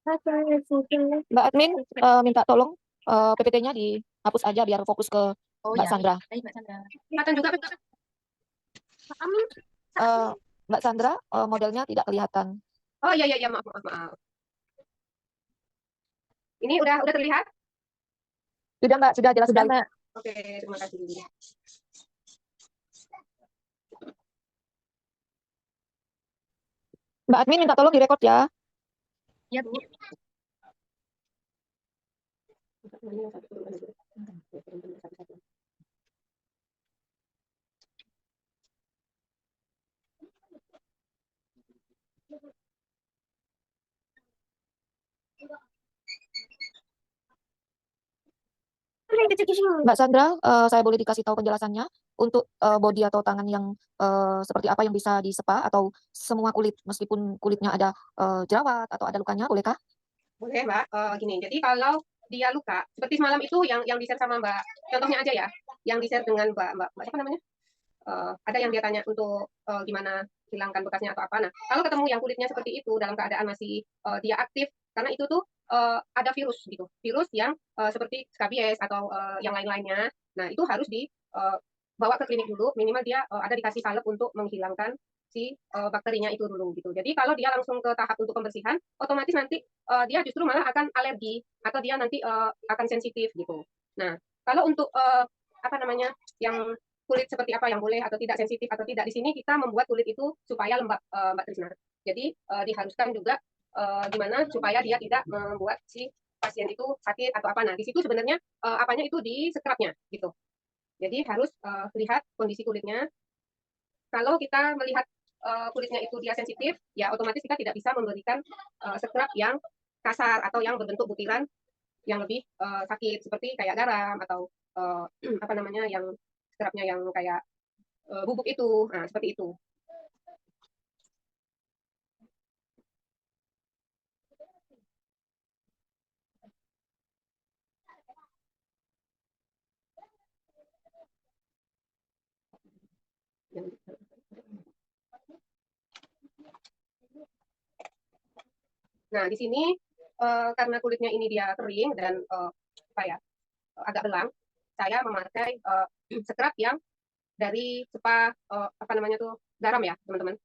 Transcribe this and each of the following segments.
Mbak admin minta tolong PPT-nya dihapus aja biar fokus ke Oh Mbak ya, Sandra. baik Mbak Sandra. Kelihatan juga Mbak Amin. Eh, Mbak Sandra modelnya tidak kelihatan. Oh iya iya iya, maaf maaf maaf. Ini udah terlihat? Sudah Mbak, sudah jelas Sudah, sekali. Mbak. Oke, terima kasih. Mbak admin minta tolong direkod ya. Iya, Bu. Mbak Sandra, saya boleh dikasih tahu penjelasannya untuk body atau tangan yang seperti apa yang bisa disepa atau semua kulit meskipun kulitnya ada jerawat atau ada lukanya, bolehkah? Boleh, Mbak. Gini, jadi kalau dia luka, seperti semalam itu yang di-share sama Mbak, contohnya aja ya, yang di-share dengan Mbak siapa namanya? Ada yang dia tanya untuk gimana hilangkan bekasnya atau apa. Nah, kalau ketemu yang kulitnya seperti itu dalam keadaan masih dia aktif, karena itu tuh ada virus gitu, virus yang seperti skabies atau yang lain-lainnya. Nah, itu harus dibawa ke klinik dulu, minimal dia ada dikasih salep untuk menghilangkan si bakterinya itu dulu gitu. Jadi kalau dia langsung ke tahap untuk pembersihan, otomatis nanti dia justru malah akan alergi atau dia nanti akan sensitif gitu. Nah, kalau untuk apa namanya yang kulit seperti apa yang boleh atau tidak sensitif atau tidak di sini kita membuat kulit itu supaya lembab Mbak Trisna. Jadi diharuskan juga gimana supaya dia tidak membuat si pasien itu sakit atau apa. Nah di situ sebenarnya apanya itu di scrubnya gitu. Jadi harus lihat kondisi kulitnya. Kalau kita melihat kulitnya itu dia sensitif, ya otomatis kita tidak bisa memberikan scrub yang kasar atau yang berbentuk butiran yang lebih sakit seperti kayak garam atau apa namanya yang scrubnya yang kayak bubuk itu. Nah, seperti itu. Nah, di sini karena kulitnya ini dia kering dan apa ya, agak belang, saya memakai scrub yang dari spa apa namanya tuh garam ya, teman-teman.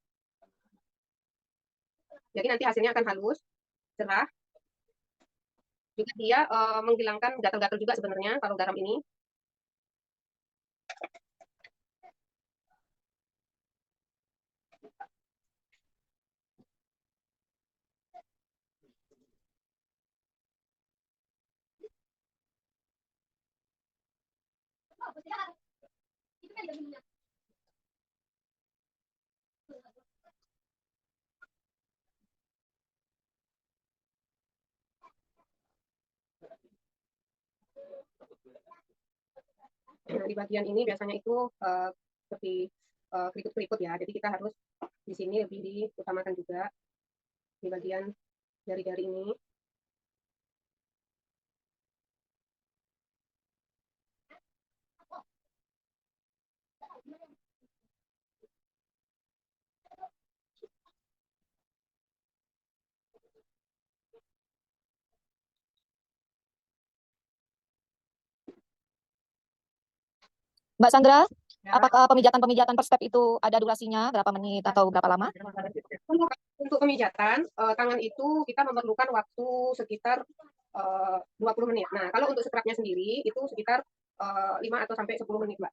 Jadi nanti hasilnya akan halus, cerah. Juga dia menghilangkan gatal-gatal juga sebenarnya kalau garam ini. Nah, di bagian ini biasanya itu seperti keriput-keriput ya. Jadi kita harus di sini lebih diutamakan juga di bagian jari-jari ini. Mbak Sandra, Ya. apakah pemijatan-pemijatan per step itu ada durasinya berapa menit atau berapa lama? Untuk pemijatan tangan itu kita memerlukan waktu sekitar 20 menit. Nah, kalau untuk scrubnya sendiri itu sekitar 5 atau sampai 10 menit, Mbak.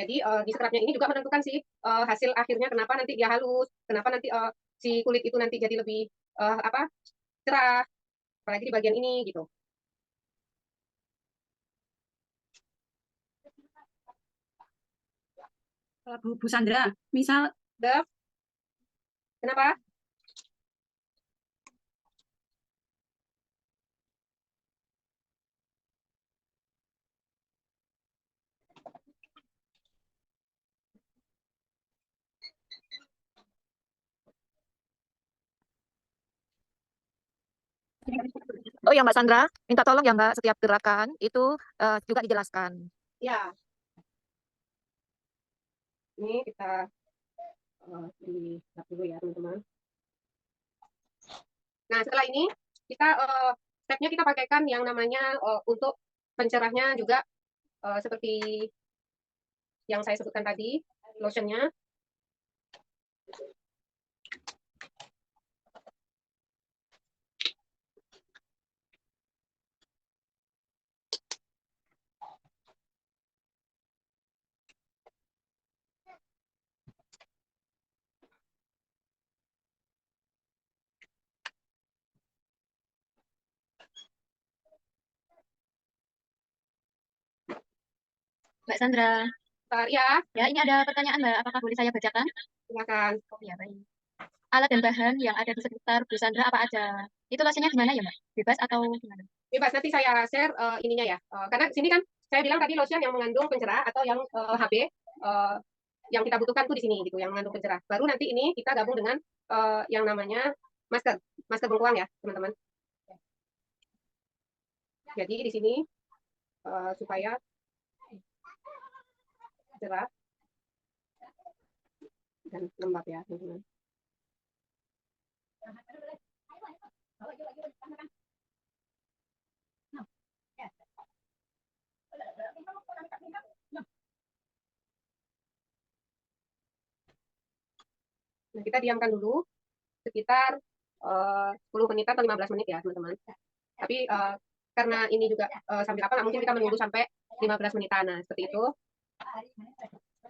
Jadi di scrubnya ini juga menentukan sih hasil akhirnya kenapa nanti dia halus, kenapa nanti si kulit itu nanti jadi lebih apa cerah, apalagi di bagian ini gitu. Bu Sandra, misal Udah, kenapa? Oh ya Mbak Sandra, minta tolong ya Mbak, setiap gerakan itu juga dijelaskan. Ya, ini kita di dulu ya teman-teman. Nah, setelah ini kita stepnya kita pakaikan yang namanya untuk pencerahnya juga seperti yang saya sebutkan tadi, lotionnya. Mbak Sandra, Bentar, ya, ya ini ada pertanyaan Mbak, apakah boleh saya bacakan? silakan. Oh ya, baik. Alat dan bahan yang ada di sekitar Bu Sandra apa aja? Itu lotionnya gimana ya Mbak? Bebas atau gimana? Bebas, nanti saya share ininya ya. Karena di sini kan saya bilang tadi lotion yang mengandung pencerah atau yang HB yang kita butuhkan tuh di sini gitu, yang mengandung pencerah. Baru nanti ini kita gabung dengan yang namanya masker, masker bengkoang ya, teman-teman. Jadi di sini supaya cerah dan lembab ya, teman-teman. Nah, kita diamkan dulu sekitar 10 menit atau 15 menit ya, teman-teman. Tapi karena ini juga sambil apa, nggak mungkin kita menunggu sampai 15 menitan. Nah, seperti itu.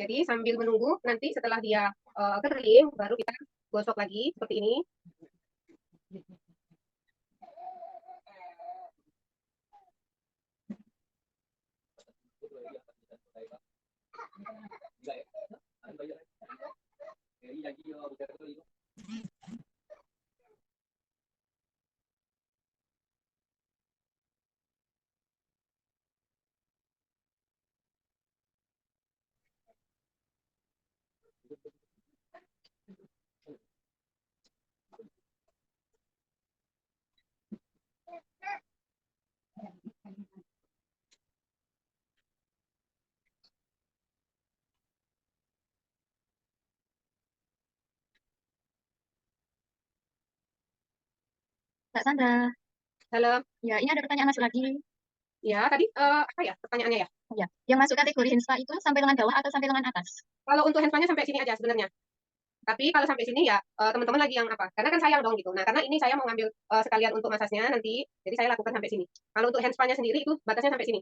Jadi sambil menunggu, nanti setelah dia kering, baru kita gosok lagi seperti ini. Mbak Sandra, Halo, ya ini ada pertanyaan masuk lagi. ya tadi apa ya pertanyaannya ya? Ya, yang masuk kategori Hinspa itu sampai lengan bawah atau sampai lengan atas? Kalau untuk handphonenya sampai sini aja sebenarnya. Tapi kalau sampai sini ya teman-teman lagi yang apa? Karena kan sayang dong gitu. Nah, karena ini saya mau ngambil sekalian untuk masasnya nanti, jadi saya lakukan sampai sini. Kalau untuk handspannya sendiri itu batasnya sampai sini.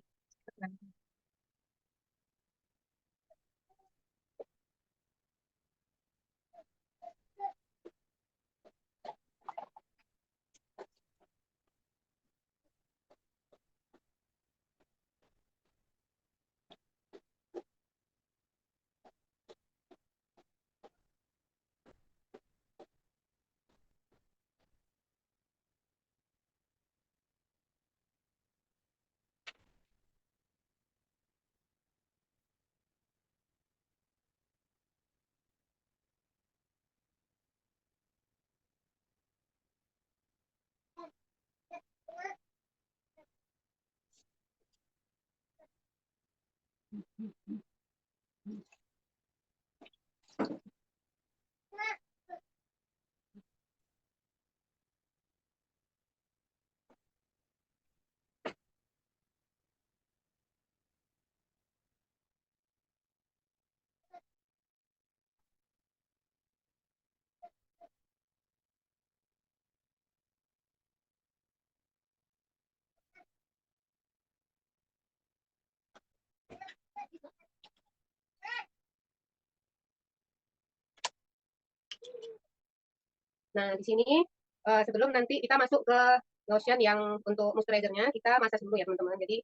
Nah, di sini sebelum nanti kita masuk ke lotion yang untuk moisturizer-nya, kita massage dulu ya teman-teman. Jadi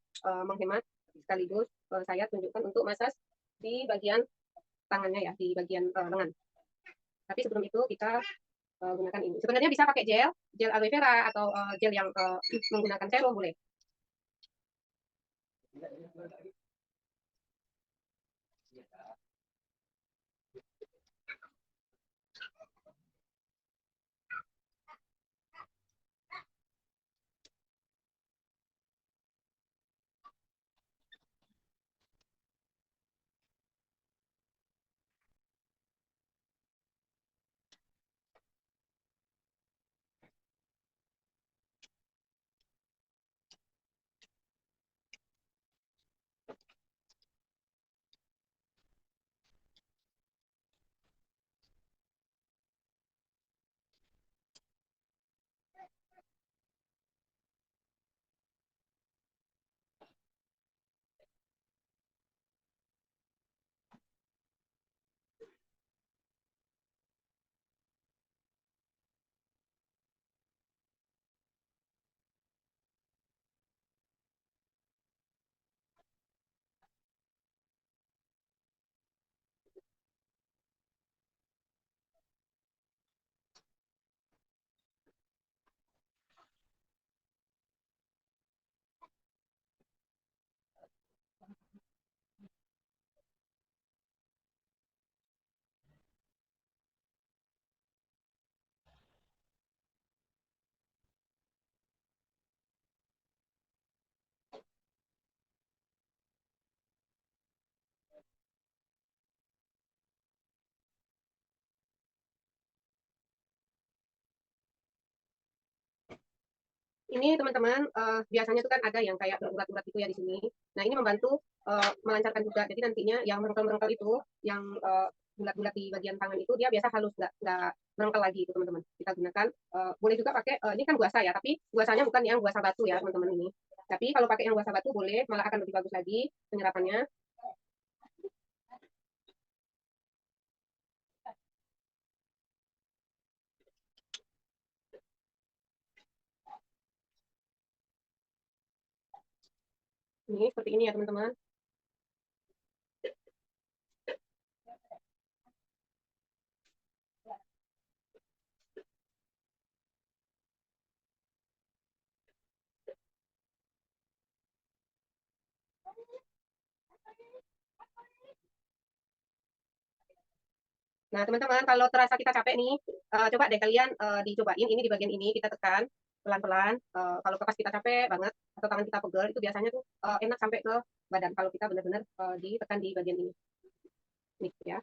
menghemat sekaligus saya tunjukkan untuk massage di bagian tangannya ya, di bagian lengan. Tapi sebelum itu kita gunakan ini. Sebenarnya bisa pakai gel, gel aloe vera atau gel yang menggunakan serum boleh. Ini teman-teman, biasanya itu kan ada yang kayak berurat-urat gitu ya di sini. Nah, ini membantu melancarkan juga. Jadi nantinya yang merengkel-merengkel itu, yang bulat-bulat di bagian tangan itu dia biasa halus, nggak merengkel lagi itu teman-teman. Kita gunakan, boleh juga pakai, ini kan guasa ya, tapi guasanya bukan yang guasa batu ya teman-teman ini. Tapi kalau pakai yang guasa batu boleh, malah akan lebih bagus lagi penyerapannya. Ini seperti ini ya teman-teman. Nah, teman-teman, kalau terasa kita capek nih, coba deh kalian dicobain ini di bagian ini, kita tekan pelan-pelan. Kalau pas kita capek banget atau tangan kita pegel, itu biasanya tuh enak sampai ke badan kalau kita benar-benar ditekan di bagian ini. Nih ya.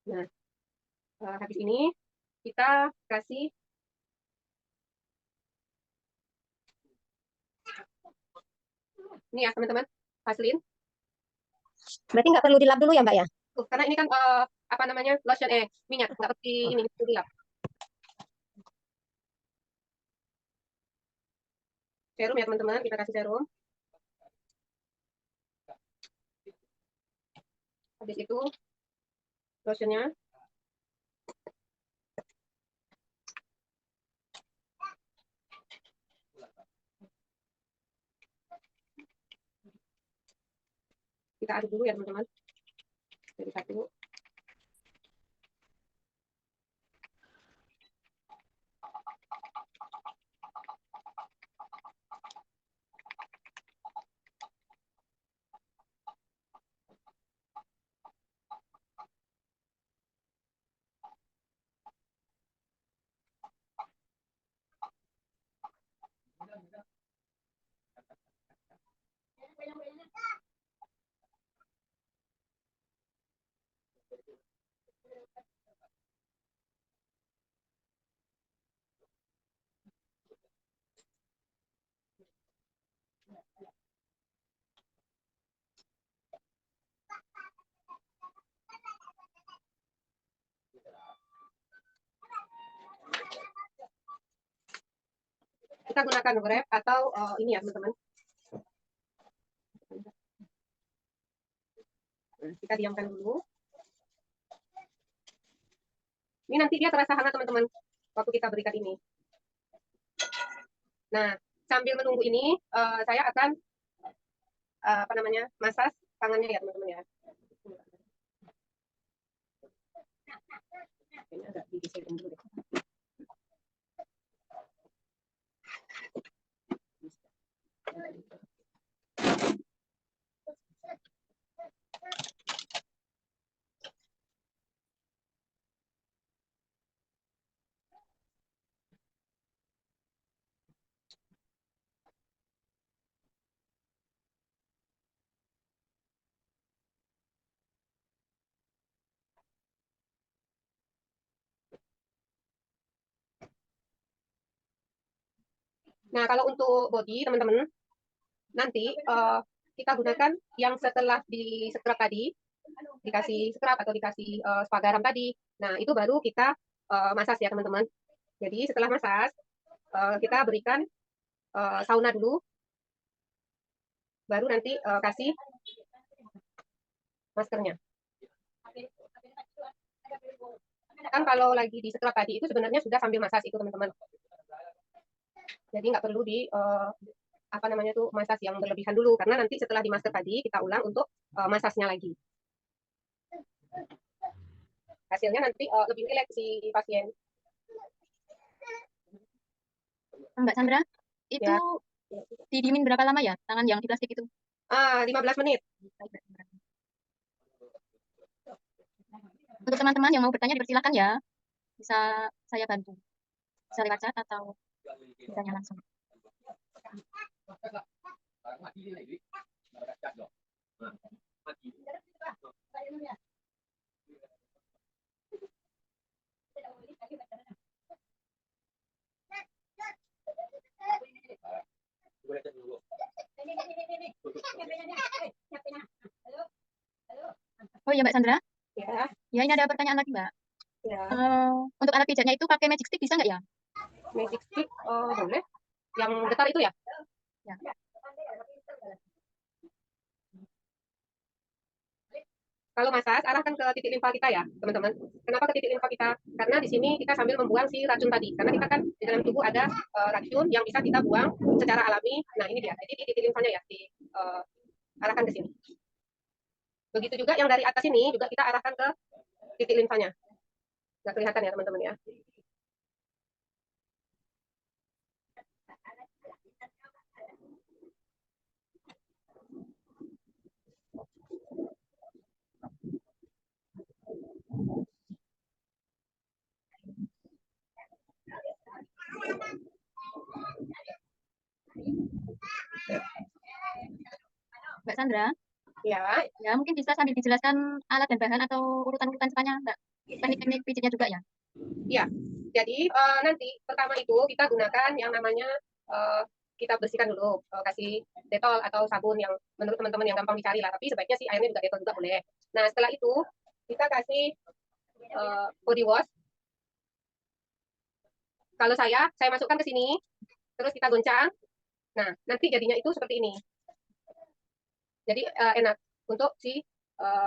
Nah, habis ini kita kasih ini ya teman-teman, Vaseline. Berarti nggak perlu dilap dulu ya Mbak ya? Karena ini kan apa namanya lotion minyak, nggak perlu ini perlu dilap. Serum ya teman-teman, kita kasih serum. Habis itu lotionnya. Kita aduk dulu ya teman-teman. Jadi satu. Kita gunakan Grab atau ini ya teman-teman. Kita diamkan dulu. Ini nanti dia terasa hangat teman-teman waktu kita berikan ini. Nah, sambil menunggu ini saya akan apa namanya massage tangannya ya teman-teman ya. Ini agak digeserin dulu deh. Nah, kalau untuk body teman-teman, nanti kita gunakan yang setelah di scrub tadi, dikasih scrub atau dikasih spa garam tadi. Nah, itu baru kita massage ya teman-teman. Jadi setelah massage, kita berikan sauna dulu, baru nanti kasih maskernya. Kan kalau lagi di scrub tadi itu sebenarnya sudah sambil massage itu teman-teman. Jadi nggak perlu di apa namanya tuh massage yang berlebihan dulu, karena nanti setelah di masker tadi kita ulang untuk massage-nya lagi. Hasilnya nanti lebih rileks si pasien. Mbak Sandra, itu Ya. didiemin berapa lama ya tangan yang di plastik itu? 15 menit. Untuk teman-teman yang mau bertanya dipersilakan ya. Bisa saya bantu. Bisa lewat chat atau bertanya langsung. Oh iya Mbak Sandra, Ya, ya ini ada pertanyaan lagi Mbak. ya. Untuk alat pijatnya itu pakai magic stick bisa nggak ya? Magic stick boleh. Yang getar itu ya? Ya. Kalau massage, arahkan ke titik limfa kita ya, teman-teman. Kenapa ke titik limfa kita? Karena di sini kita sambil membuang si racun tadi. Karena kita kan di dalam tubuh ada racun yang bisa kita buang secara alami. Nah, ini dia. Jadi di titik limfanya ya, arahkan ke sini. Begitu juga yang dari atas ini juga kita arahkan ke titik limfanya. Nggak kelihatan ya, teman-teman ya. Mbak Sandra, Ya, ya mungkin bisa sambil dijelaskan alat dan bahan atau urutan-urutan spanya Mbak. Teknik-teknik pijatnya juga ya. ya. Jadi nanti pertama itu kita gunakan yang namanya kita bersihkan dulu, kasih detol atau sabun yang menurut teman-teman yang gampang dicari lah. Tapi sebaiknya sih airnya juga detol juga boleh. Nah, setelah itu kita kasih body wash. Kalau saya masukkan ke sini, terus kita goncang. Nah, nanti jadinya itu seperti ini. Jadi enak untuk si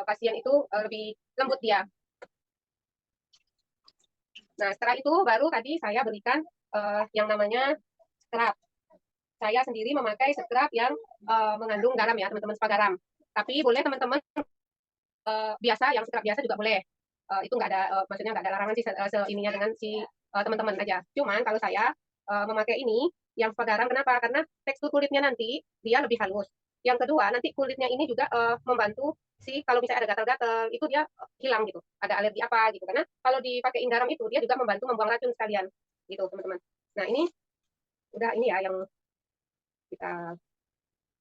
pasien itu lebih lembut dia. Nah, setelah itu baru tadi saya berikan yang namanya scrub. Saya sendiri memakai scrub yang mengandung garam ya, teman-teman, spa garam. Tapi boleh teman-teman biasa, yang scrub biasa juga boleh. Itu nggak ada, maksudnya nggak ada larangan sih ininya dengan si teman-teman aja. Cuman kalau saya memakai ini yang spa garam, kenapa? Karena tekstur kulitnya nanti dia lebih halus. Yang kedua, nanti kulitnya ini juga membantu si kalau misalnya ada gatal-gatal itu dia hilang gitu. Ada alergi apa gitu. Karena kalau dipakein garam itu dia juga membantu membuang racun sekalian gitu, teman-teman. Nah, ini udah ini ya yang kita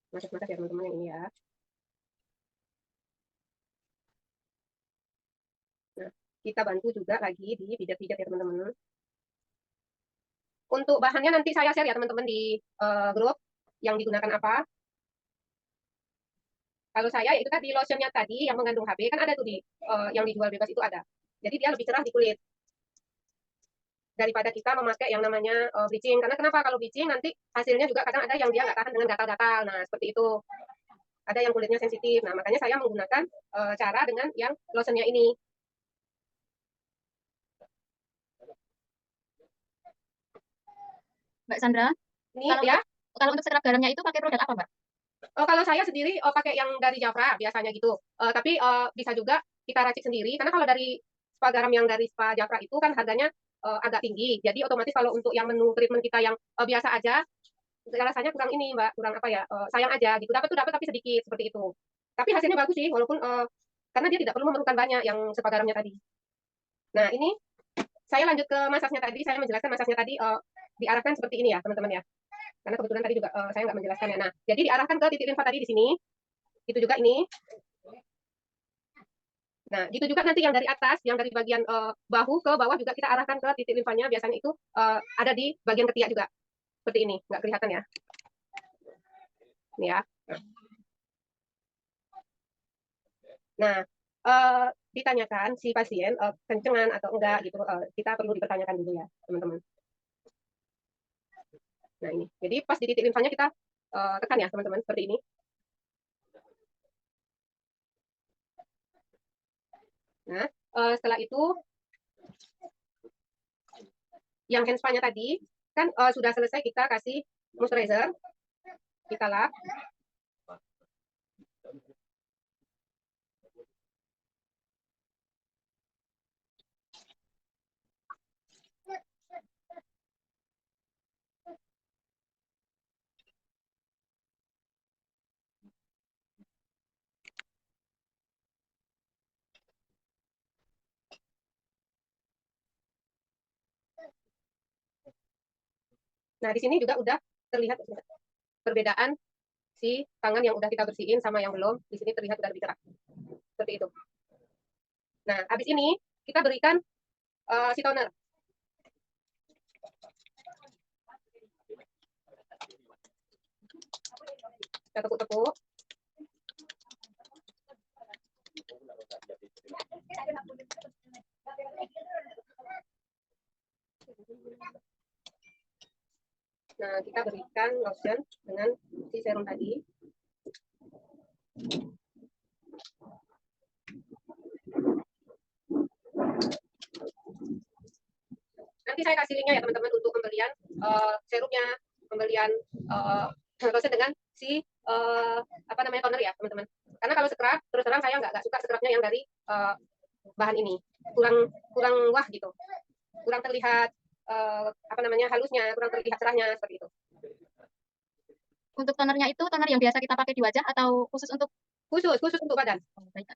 masak-masak ya, teman-teman, yang ini ya. Nah, kita bantu juga lagi di pijat-pijat ya, teman-teman. Untuk bahannya nanti saya share ya, teman-teman, di grup yang digunakan apa. Kalau saya itu tadi lotionnya tadi yang mengandung HB kan ada tuh di yang dijual bebas itu ada. Jadi dia lebih cerah di kulit daripada kita memakai yang namanya bleaching. Karena kenapa? Kalau bleaching nanti hasilnya juga kadang ada yang dia nggak tahan dengan gatal-gatal. Nah, seperti itu. Ada yang kulitnya sensitif. Nah, makanya saya menggunakan cara dengan yang lotionnya ini. Mbak Sandra, Ini kalau ya. kalau untuk scrub garamnya itu pakai produk apa Mbak? Kalau saya sendiri pakai yang dari Jafra biasanya gitu. Tapi bisa juga kita racik sendiri. Karena kalau dari spa garam yang dari spa Jafra itu kan harganya agak tinggi. Jadi otomatis kalau untuk yang menu treatment kita yang biasa aja, rasanya kurang ini Mbak, kurang apa ya, sayang aja gitu. Dapat tuh dapat tapi sedikit seperti itu. Tapi hasilnya bagus sih, walaupun karena dia tidak perlu memerlukan banyak yang spa garamnya tadi. Nah, ini saya lanjut ke masasnya tadi. Saya menjelaskan masasnya tadi diarahkan seperti ini ya, teman-teman ya. Karena kebetulan tadi juga saya nggak menjelaskannya. Nah, jadi diarahkan ke titik limfa tadi di sini. Itu juga ini. Nah, gitu juga nanti yang dari atas, yang dari bagian bahu ke bawah juga kita arahkan ke titik limfanya. Biasanya itu ada di bagian ketiak juga. Seperti ini, nggak kelihatan ya. Ini ya. Nah, ditanyakan si pasien kencengan atau enggak gitu, kita perlu dipertanyakan dulu ya, teman-teman. Nah, ini. Jadi pas di titik limfanya kita tekan ya, teman-teman, seperti ini. Nah, setelah itu yang hand spa-nya tadi kan sudah selesai, kita kasih moisturizer, kita lap. Nah, di sini juga udah terlihat perbedaan si tangan yang udah kita bersihin sama yang belum. Di sini terlihat udah lebih cerah. Seperti itu. Nah, habis ini kita berikan si toner. Kita tepuk-tepuk. Nah, kita berikan lotion dengan si serum tadi. Nanti saya kasih linknya ya teman-teman untuk pembelian serumnya, pembelian lotion dengan si apa namanya toner ya teman-teman. Karena kalau scrub terus terang saya nggak suka scrubnya yang dari bahan ini, kurang wah gitu, kurang terlihat apa namanya halusnya, kurang terlihat cerahnya seperti itu. Untuk tonernya itu toner yang biasa kita pakai di wajah atau khusus untuk Khusus untuk badan. baik.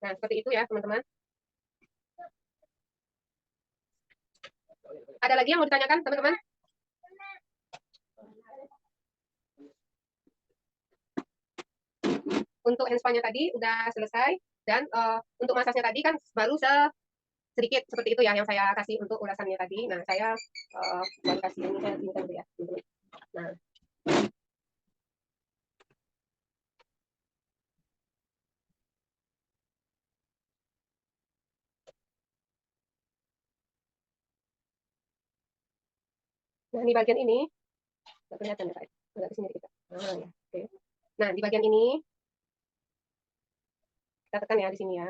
Nah, seperti itu ya teman-teman. Ada lagi yang mau ditanyakan teman-teman? Untuk hand spa-nya tadi udah selesai, dan untuk masasnya tadi kan baru sedikit seperti itu ya yang saya kasih untuk ulasannya tadi. Nah, saya baru kasih ini, saya tunjukkan dulu ya teman-teman. Nah, di bagian ini nggak kelihatan ya Pak? Agak ke sini kita. Nah, ya, oke. Nah, di bagian ini kita tekan ya di sini ya.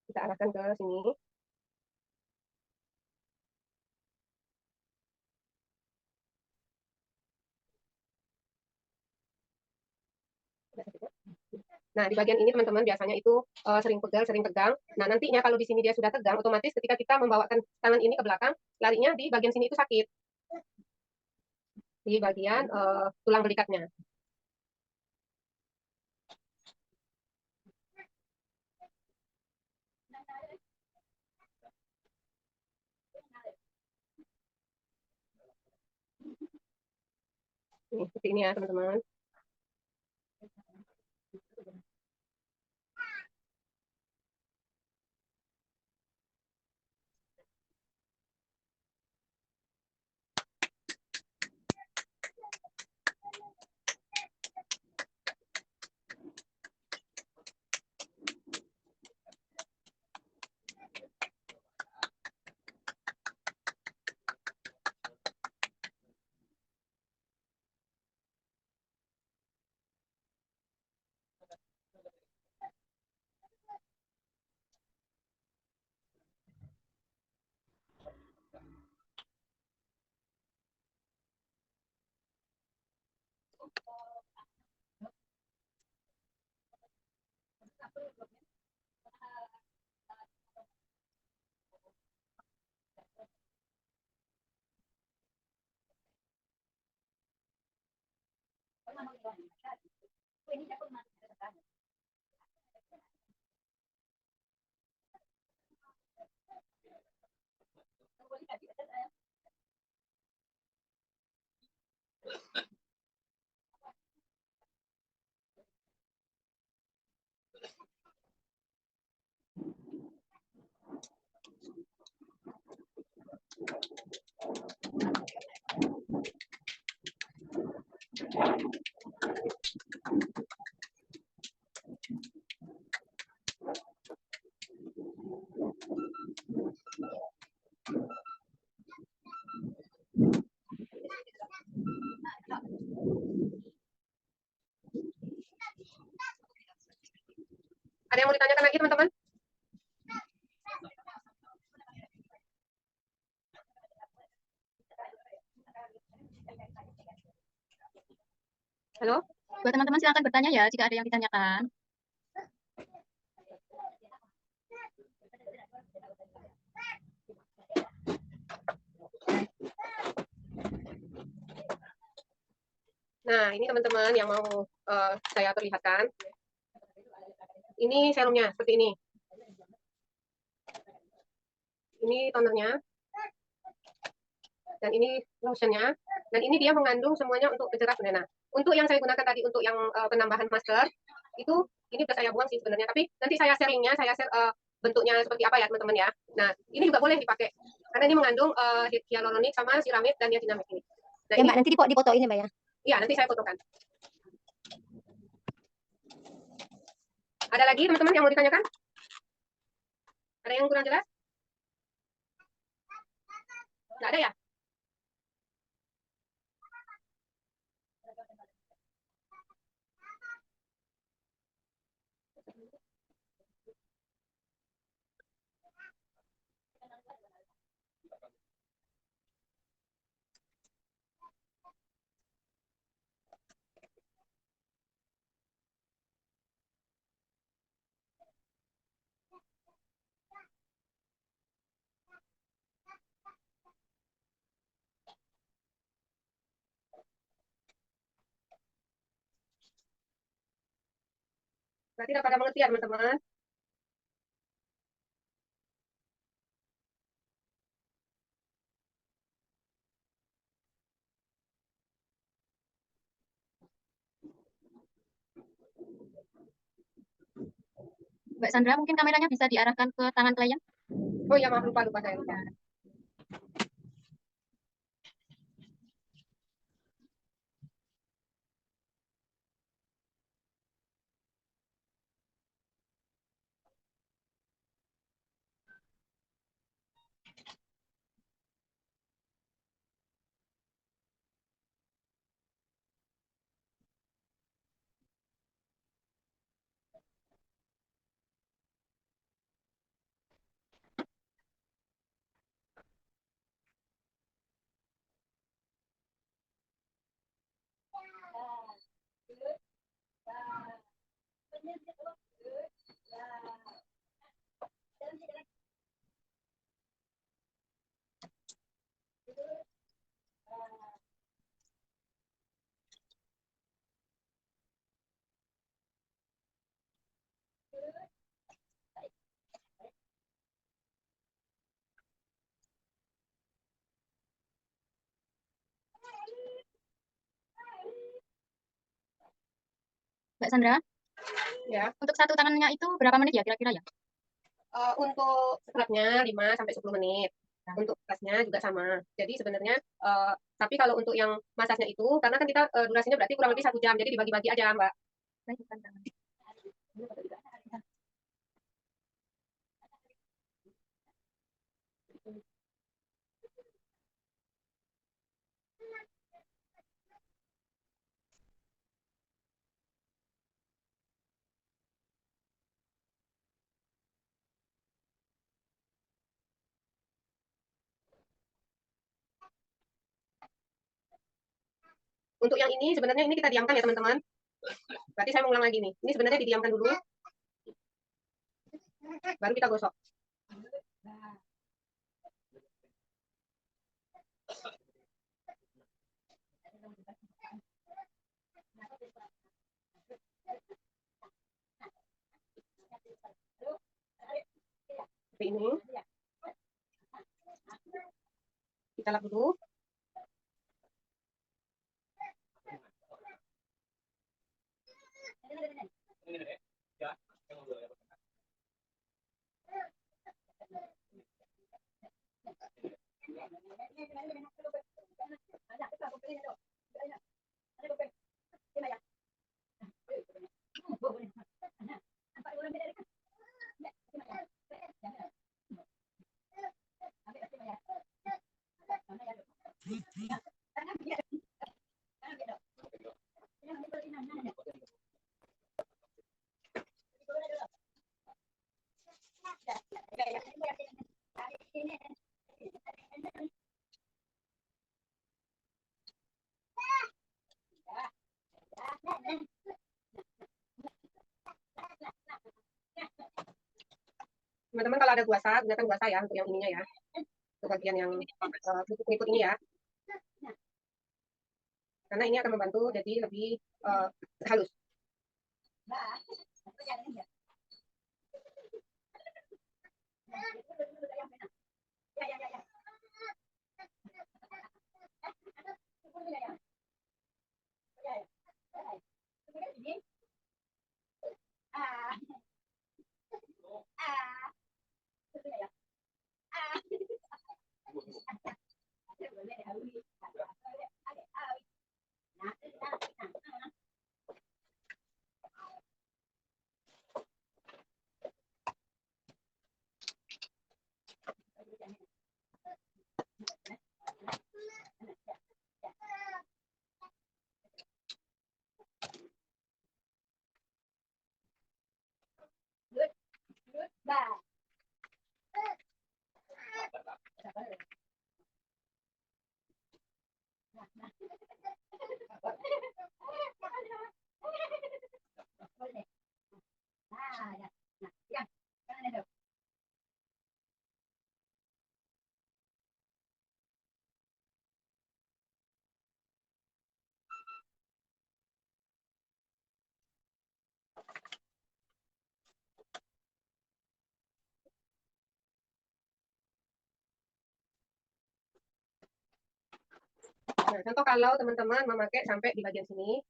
Kita arahkan ke sini. Nah, di bagian ini teman-teman biasanya itu sering pegel, sering tegang. Nah, nantinya kalau di sini dia sudah tegang, otomatis ketika kita membawakan tangan ini ke belakang, larinya di bagian sini itu sakit. Di bagian tulang belikatnya. Ini, seperti ini ya teman-teman. Ada yang mau ditanyakan lagi teman-teman? Halo? Buat teman-teman silakan bertanya ya jika ada yang ditanyakan. Nah, ini teman-teman yang mau saya perlihatkan. Ini serumnya seperti ini. Ini tonernya. Dan ini lotionnya. Dan ini dia mengandung semuanya untuk pencerah sebenarnya. Untuk yang saya gunakan tadi untuk yang penambahan masker, itu ini sudah saya buang sih sebenarnya. Tapi nanti saya share linknya, saya share bentuknya seperti apa ya teman-teman ya. Nah, ini juga boleh dipakai. Karena ini mengandung hyaluronik sama siramid dan niacinamide ini. Nah, Ya ini, Mbak, nanti difotoin ya Mbak ya. iya nanti saya fotokan. Ada lagi teman-teman yang mau ditanyakan? Ada yang kurang jelas? Nggak ada ya? Berarti udah pada mengerti ya teman-teman? Mbak Sandra, mungkin kameranya bisa diarahkan ke tangan klien. Oh iya maaf lupa saya lupa. Mbak Sandra, Ya. untuk satu tangannya itu berapa menit ya kira-kira ya? Untuk scrubnya 5 sampai 10 menit. Untuk tasnya juga sama. Jadi sebenarnya tapi kalau untuk yang masasnya itu karena kan kita durasinya berarti kurang lebih 1 jam. Jadi dibagi-bagi aja, Mbak. Untuk yang ini sebenarnya ini kita diamkan ya, teman-teman. Berarti saya mengulang lagi nih. Ini sebenarnya didiamkan dulu. Baru kita gosok. Seperti ini. Kita lap dulu. Teman-teman kalau ada guasa, gunakan guasa ya untuk yang ininya ya. Untuk bagian yang berikut ini ya. Karena ini akan membantu jadi lebih halus. Nah, contoh kalau teman-teman memakai sampai di bagian sini,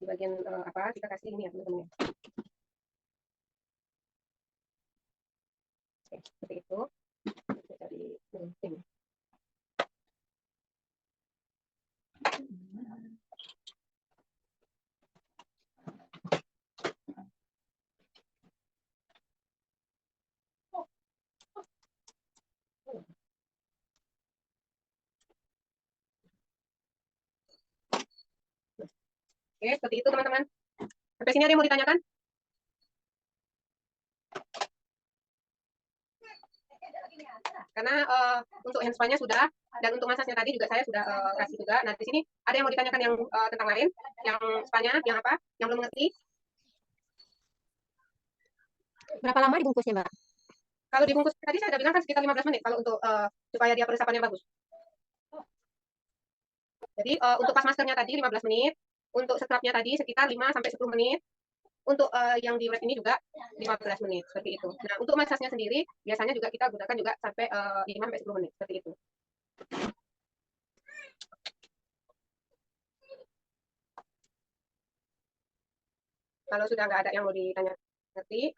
di bagian apa kita kasih ini ya teman-teman. Oke, seperti itu. Dari ini. Oke, seperti itu teman-teman. Sampai sini ada yang mau ditanyakan? Karena untuk handspan-nya sudah, dan untuk masasnya tadi juga saya sudah kasih juga. Nah, di sini ada yang mau ditanyakan yang tentang lain, yang spa-nya, yang apa, yang belum mengerti. Berapa lama dibungkusnya, Mbak? Kalau dibungkus tadi saya sudah bilang kan sekitar 15 menit kalau untuk supaya dia peresapannya bagus. Jadi untuk pas maskernya tadi 15 menit, untuk strapnya tadi sekitar 5 sampai 10 menit. Untuk yang di wrap ini juga 15 menit seperti itu. Nah, untuk masasnya sendiri biasanya juga kita gunakan juga sampai 5 sampai 10 menit seperti itu. Kalau sudah nggak ada yang mau ditanya ngerti,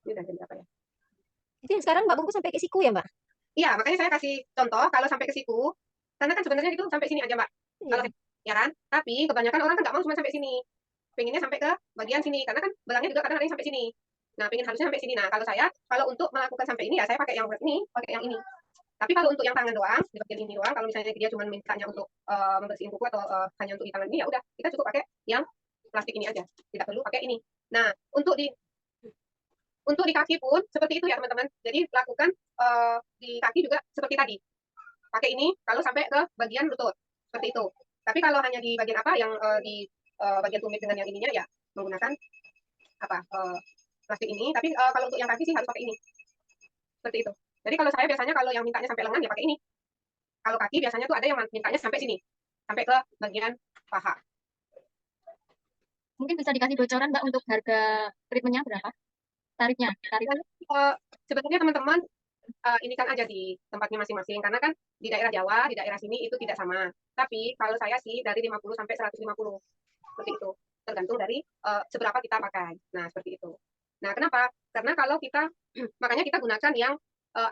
ini udah jam berapa ya? Itu yang sekarang Mbak bungkus sampai ke siku ya, Mbak? Iya, makanya saya kasih contoh kalau sampai ke siku, karena kan sebenarnya itu sampai sini aja, Mbak. Kalau Iya. ya kan, tapi kebanyakan orang kan nggak mau cuma sampai sini, pengennya sampai ke bagian sini, karena kan belangnya juga kadang ada yang sampai sini. Nah, pengen harusnya sampai sini. Nah, kalau saya, kalau untuk melakukan sampai ini ya saya pakai yang ini, pakai yang ini. Tapi kalau untuk yang tangan doang, di bagian ini doang, kalau misalnya dia cuma mintanya untuk membersihin kuku atau hanya untuk di tangan ini, ya udah kita cukup pakai yang plastik ini aja, tidak perlu pakai ini. Nah, untuk di kaki pun seperti itu ya teman-teman. Jadi lakukan di kaki juga seperti tadi. Pakai ini kalau sampai ke bagian lutut seperti itu. Tapi kalau hanya di bagian apa yang di bagian tumit dengan yang ininya ya menggunakan apa plastik ini. Tapi kalau untuk yang kaki sih harus pakai ini. Seperti itu. Jadi kalau saya biasanya kalau yang mintanya sampai lengan ya pakai ini. Kalau kaki biasanya tuh ada yang mintanya sampai sini, sampai ke bagian paha. Mungkin bisa dikasih bocoran Mbak untuk harga treatmentnya berapa? Tarifnya, tarif. Sebenarnya teman-teman ini kan aja di tempatnya masing-masing karena kan di daerah Jawa, di daerah sini itu tidak sama. Tapi kalau saya sih dari 50 sampai 150 seperti itu, tergantung dari seberapa kita pakai. Nah, seperti itu. Nah, kenapa? Karena kalau kita makanya kita gunakan yang alat